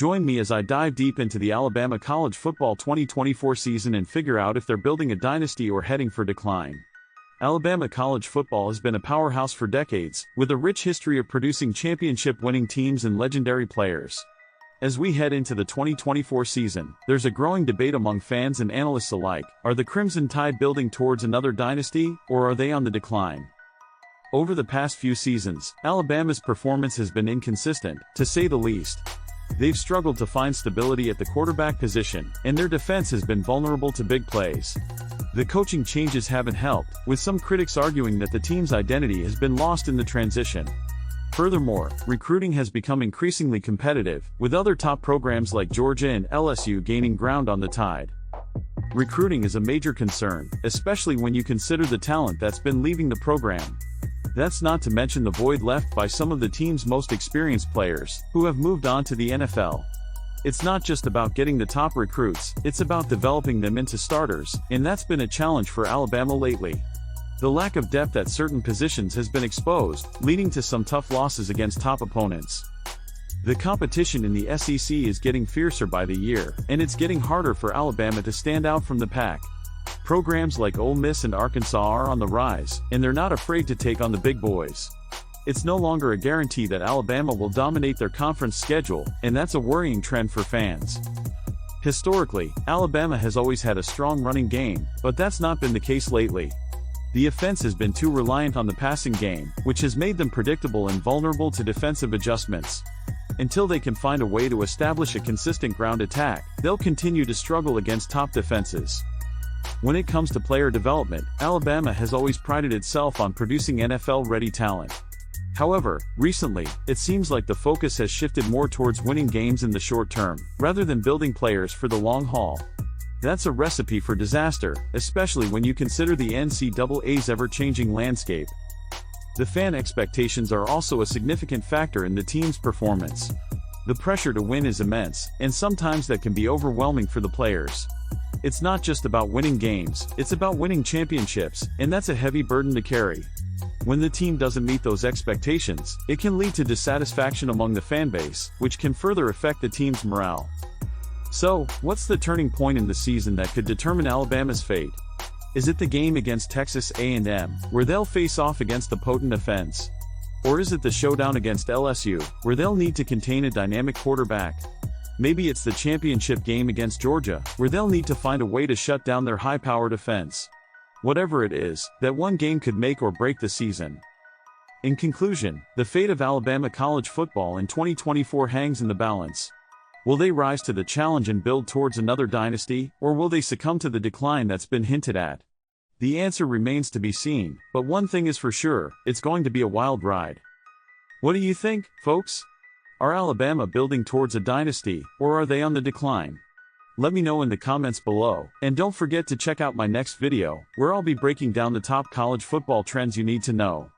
Join me as I dive deep into the Alabama college football 2024 season and figure out if they're building a dynasty or heading for decline. Alabama college football has been a powerhouse for decades, with a rich history of producing championship-winning teams and legendary players. As we head into the 2024 season, there's a growing debate among fans and analysts alike. Are the Crimson Tide building towards another dynasty, or are they on the decline? Over the past few seasons, Alabama's performance has been inconsistent, to say the least. They've struggled to find stability at the quarterback position, and their defense has been vulnerable to big plays. The coaching changes haven't helped, with some critics arguing that the team's identity has been lost in the transition. Furthermore, recruiting has become increasingly competitive, with other top programs like Georgia and LSU gaining ground on the Tide. Recruiting is a major concern, especially when you consider the talent that's been leaving the program. That's not to mention the void left by some of the team's most experienced players, who have moved on to the NFL. It's not just about getting the top recruits, it's about developing them into starters, and that's been a challenge for Alabama lately. The lack of depth at certain positions has been exposed, leading to some tough losses against top opponents. The competition in the SEC is getting fiercer by the year, and it's getting harder for Alabama to stand out from the pack. Programs like Ole Miss and Arkansas are on the rise, and they're not afraid to take on the big boys. It's no longer a guarantee that Alabama will dominate their conference schedule, and that's a worrying trend for fans. Historically, Alabama has always had a strong running game, but that's not been the case lately. The offense has been too reliant on the passing game, which has made them predictable and vulnerable to defensive adjustments. Until they can find a way to establish a consistent ground attack, they'll continue to struggle against top defenses. When it comes to player development, Alabama has always prided itself on producing NFL-ready talent. However, recently, it seems like the focus has shifted more towards winning games in the short term, rather than building players for the long haul. That's a recipe for disaster, especially when you consider the NCAA's ever-changing landscape. The fan expectations are also a significant factor in the team's performance. The pressure to win is immense, and sometimes that can be overwhelming for the players. It's not just about winning games, it's about winning championships, and that's a heavy burden to carry. When the team doesn't meet those expectations, it can lead to dissatisfaction among the fan base, which can further affect the team's morale. So, what's the turning point in the season that could determine Alabama's fate? Is it the game against Texas A&M, where they'll face off against a potent offense? Or is it the showdown against LSU, where they'll need to contain a dynamic quarterback? Maybe it's the championship game against Georgia, where they'll need to find a way to shut down their high-powered offense. Whatever it is, that one game could make or break the season. In conclusion, the fate of Alabama college football in 2024 hangs in the balance. Will they rise to the challenge and build towards another dynasty, or will they succumb to the decline that's been hinted at? The answer remains to be seen, but one thing is for sure, it's going to be a wild ride. What do you think, folks? Are Alabama building towards a dynasty, or are they on the decline? Let me know in the comments below, and don't forget to check out my next video, where I'll be breaking down the top college football trends you need to know.